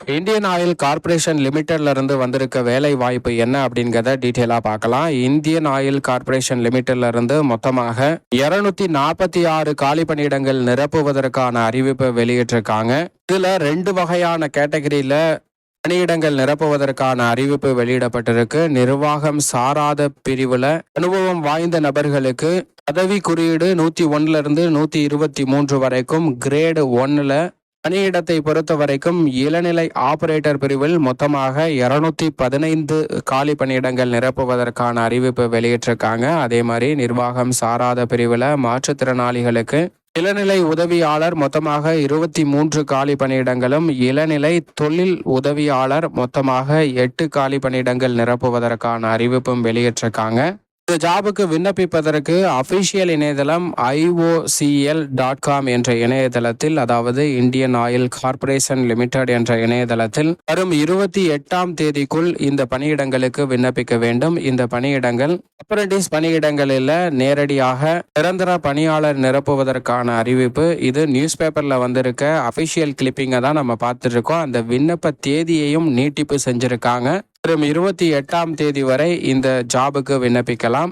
Indian oil corporation லிமிடெட்ல இருந்து வந்திருக்க வேலை வாய்ப்பு என்ன அப்படிங்கிறத டீட்டெயிலா பார்க்கலாம். இந்தியன் ஆயில் கார்ப்பரேஷன் லிமிடெட்ல இருந்து மொத்தமாக 246 காலி பணியிடங்கள் நிரப்புவதற்கான அறிவிப்பை வெளியிட்டிருக்காங்க. இதுல 2 வகையான கேட்டகரியில பணியிடங்கள் நிரப்புவதற்கான அறிவிப்பு வெளியிடப்பட்டிருக்கு. நிர்வாகம் சாராத பிரிவுல அனுபவம் வாய்ந்த நபர்களுக்கு பதவி குறியீடு 101 இருந்து 123 வரைக்கும், கிரேடு 1ல பணியிடத்தை பொறுத்த வரைக்கும் இளநிலை ஆபரேட்டர் பிரிவில் மொத்தமாக 215 காலி பணியிடங்கள் நிரப்புவதற்கான அறிவிப்பு வெளியிட்டிருக்காங்க. அதே மாதிரி நிர்வாகம் சாராத பிரிவில் மாற்றுத்திறனாளிகளுக்கு இளநிலை உதவியாளர் மொத்தமாக 23 காலி பணியிடங்களும், இளநிலை தொழில் உதவியாளர் மொத்தமாக 8 காலி பணியிடங்கள் நிரப்புவதற்கான அறிவிப்பும் வெளியிட்டிருக்காங்க. இந்த ஜாபுக்கு விண்ணப்பிப்பதற்கு அபிஷியல் இணையதளம் IOCL.com என்ற இணையதளத்தில், அதாவது இந்தியன் ஆயில் கார்ப்பரேஷன் லிமிடெட் என்ற இணையதளத்தில் வரும் 28ஆம் தேதிக்குள் இந்த பணியிடங்களுக்கு விண்ணப்பிக்க வேண்டும். இந்த பணியிடங்கள் அப்ரண்டிஸ் பணியிடங்களில் நேரடியாக நிரந்தர பணியாளர் நிரப்புவதற்கான அறிவிப்பு. இது நியூஸ் பேப்பர்ல வந்திருக்க அபிஷியல் கிளிப்பிங்கை தான் நம்ம பார்த்துட்டு இருக்கோம். அந்த விண்ணப்ப தேதியையும் நீட்டிப்பு செஞ்சிருக்காங்க. வரும் 28ஆம் தேதி வரை இந்த ஜாபுக்கு விண்ணப்பிக்கலாம்.